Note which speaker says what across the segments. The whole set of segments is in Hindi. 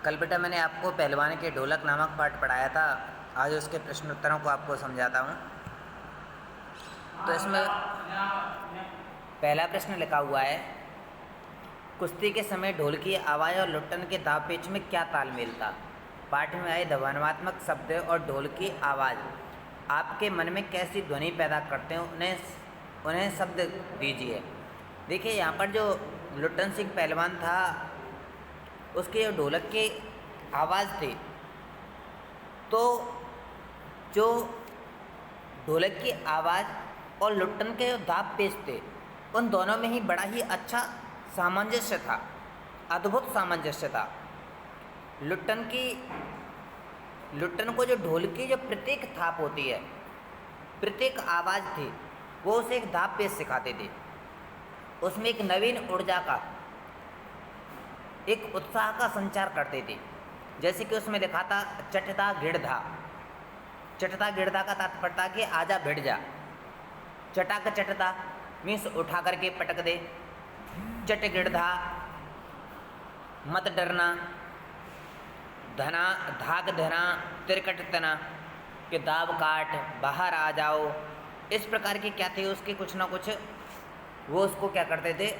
Speaker 1: कल बेटा मैंने आपको पहलवान के ढोलक नामक पाठ पढ़ाया था। आज उसके प्रश्नोत्तरों को आपको समझाता हूँ। तो इसमें पहला प्रश्न लिखा हुआ है, कुश्ती के समय ढोल की आवाज़ और लुट्टन के दाव पेच में क्या तालमेल था। पाठ में आए ध्वन्यात्मक शब्द और ढोल की आवाज़ आपके मन में कैसी ध्वनि पैदा करते हैं, उन्हें शब्द दीजिए। देखिए यहाँ पर जो लुट्टन सिंह पहलवान था, उसके जो ढोलक की आवाज़ थी, तो जो ढोलक की आवाज़ और लुट्टन के जो दाव पेच थे, उन दोनों में ही बड़ा ही अच्छा सामंजस्य था, अद्भुत सामंजस्य था। लुट्टन को जो ढोल की जो प्रत्येक थाप होती है, प्रत्येक आवाज़ थी, वो उसे एक दाव पेच सिखाते थे। उसमें एक नवीन ऊर्जा का, एक उत्साह का संचार करते थे। जैसे कि उसमें लिखा था चटदा गिड़धा। चटदा गिड़धा का तात्पर्य था कि आजा भिड़ जा। चटा का चटदा मीन्स उठा करके पटक दे। चट गिड़धा मत डरना। धना धाक धना तिरकट तना कि दाव काट बाहर आ जाओ। इस प्रकार के क्या थे उसके कुछ ना कुछ, वो उसको क्या करते थे,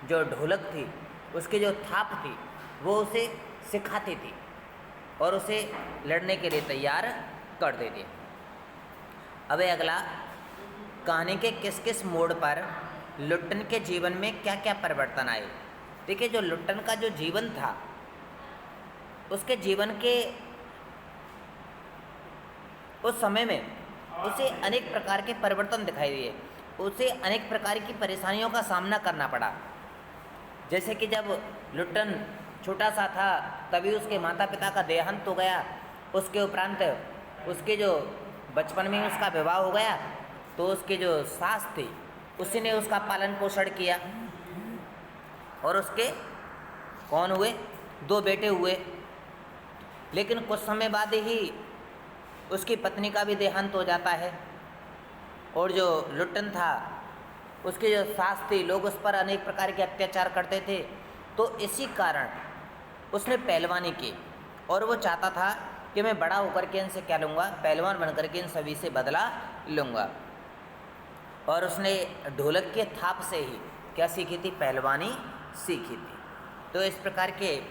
Speaker 1: जो ढोलक थी उसकी जो थाप थी वो उसे सिखाती थी और उसे लड़ने के लिए तैयार कर देते। अब अगला, कहानी के किस किस मोड़ पर लुट्टन के जीवन में क्या क्या परिवर्तन आए। देखिए जो लुट्टन का जो जीवन था, उसके जीवन के उस समय में उसे अनेक प्रकार के परिवर्तन दिखाई दिए। उसे अनेक प्रकार की परेशानियों का सामना करना पड़ा। जैसे कि जब लुट्टन छोटा सा था तभी उसके माता पिता का देहांत हो गया। उसके उपरांत उसके जो बचपन में उसका विवाह हो गया, तो उसके जो सास थी उसी ने उसका पालन पोषण किया और उसके कौन हुए, 2 बेटे हुए। लेकिन कुछ समय बाद ही उसकी पत्नी का भी देहांत हो जाता है और जो लुट्टन था, उसकी जो सास थी, लोग उस पर अनेक प्रकार के अत्याचार करते थे। तो इसी कारण उसने पहलवानी की और वो चाहता था कि मैं बड़ा होकर के इनसे क्या लूँगा, पहलवान बनकर के इन सभी से बदला लूँगा। और उसने ढोलक के थाप से ही क्या सीखी थी, पहलवानी सीखी थी। तो इस प्रकार के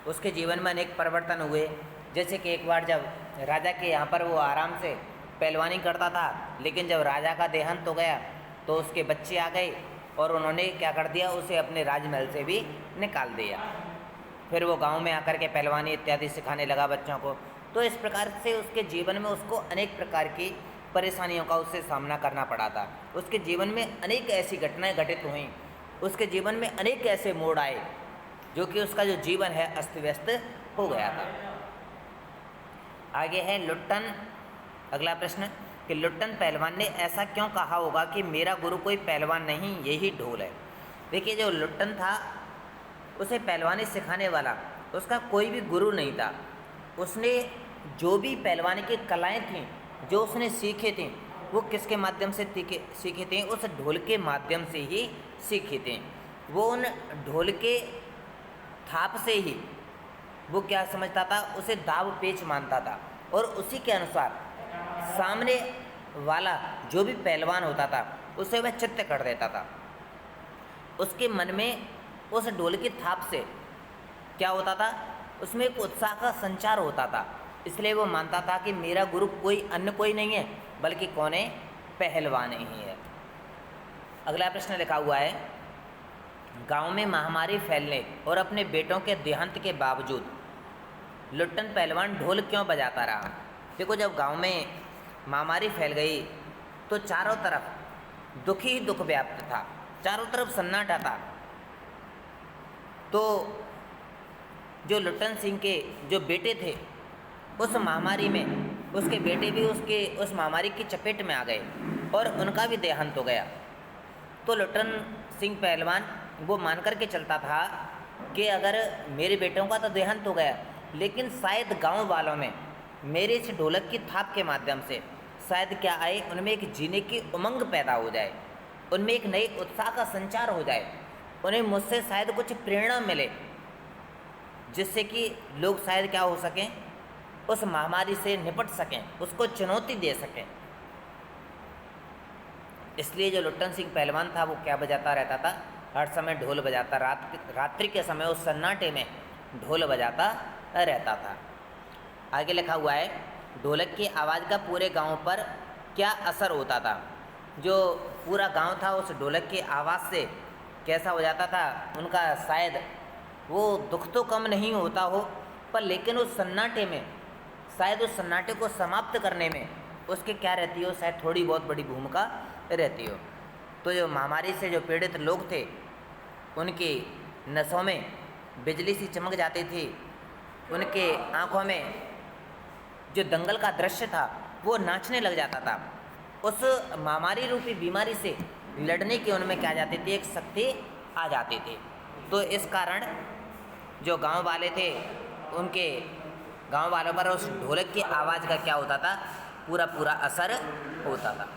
Speaker 1: उसके जीवन में अनेक परिवर्तन हुए। जैसे कि एक बार जब राजा के यहाँ पर वो आराम से पहलवानी करता था, लेकिन जब राजा का देहांत हो गया तो उसके बच्चे आ गए और उन्होंने क्या कर दिया, उसे अपने राजमहल से भी निकाल दिया। फिर वो गांव में आकर के पहलवानी इत्यादि सिखाने लगा बच्चों को। तो इस प्रकार से उसके जीवन में उसको अनेक प्रकार की परेशानियों का उससे सामना करना पड़ा था। उसके जीवन में अनेक ऐसी घटनाएं घटित हुई, उसके जीवन में अनेक ऐसे मोड़ आए जो कि उसका जो जीवन है अस्त व्यस्त हो गया था। आगे है लुट्टन, अगला प्रश्न कि लुट्टन पहलवान ने ऐसा क्यों कहा होगा कि मेरा गुरु कोई पहलवान नहीं, यही ढोल है। देखिए जो लुट्टन था, उसे पहलवानी सिखाने वाला उसका कोई भी गुरु नहीं था। उसने जो भी पहलवानी की कलाएं थीं, जो उसने सीखे थे, वो किसके माध्यम से सीखे थे, उस ढोल के माध्यम से ही सीखे थे। वो उन ढोल के थाप से ही वो क्या समझता था, उसे दाव पेच मानता था और उसी के अनुसार सामने वाला जो भी पहलवान होता था उसे वह चित्त कर देता था। उसके मन में उस ढोल की थाप से क्या होता था, उसमें एक उत्साह का संचार होता था। इसलिए वो मानता था कि मेरा गुरु अन्य कोई नहीं है, बल्कि कौन है, पहलवान ही है। अगला प्रश्न लिखा हुआ है, गांव में महामारी फैलने और अपने बेटों के देहांत के बावजूद लुट्टन पहलवान ढोल क्यों बजाता रहा। देखो जब गांव में महामारी फैल गई तो चारों तरफ दुख ही दुख व्याप्त था, चारों तरफ सन्नाटा था। तो जो लुट्टन सिंह के जो बेटे थे, उस महामारी में उसके बेटे भी उस महामारी की चपेट में आ गए और उनका भी देहांत हो गया। तो लुट्टन सिंह पहलवान वो मान कर के चलता था कि अगर मेरे बेटों का तो देहांत हो गया, लेकिन शायद गांव वालों में मेरे इस ढोलक की थाप के माध्यम से शायद क्या आए, उनमें एक जीने की उमंग पैदा हो जाए, उनमें एक नई उत्साह का संचार हो जाए, उन्हें मुझसे शायद कुछ प्रेरणा मिले। जिससे कि लोग शायद क्या हो सकें, उस महामारी से निपट सकें, उसको चुनौती दे सकें। इसलिए जो लुट्टन सिंह पहलवान था वो क्या बजाता रहता था, हर समय ढोल बजाता, रात्रि के समय उस सन्नाटे में ढोल बजाता रहता था। आगे लिखा हुआ है, ढोलक की आवाज़ का पूरे गांव पर क्या असर होता था। जो पूरा गांव था उस ढोलक की आवाज़ से कैसा हो जाता था, उनका शायद वो दुख तो कम नहीं होता हो, पर लेकिन उस सन्नाटे में, शायद उस सन्नाटे को समाप्त करने में उसके क्या रहती हो, शायद थोड़ी बहुत बड़ी भूमिका रहती हो। तो जो महामारी से जो पीड़ित लोग थे, उनकी नसों में बिजली सी चमक जाती थी, उनके आँखों में जो दंगल का दृश्य था वो नाचने लग जाता था। उस महामारी रूपी बीमारी से लड़ने की उनमें क्या जाती थी, एक शक्ति आ जाती थी। तो इस कारण जो गांव वाले थे, उनके गांव वालों पर उस ढोलक की आवाज़ का क्या होता था, पूरा पूरा असर होता था।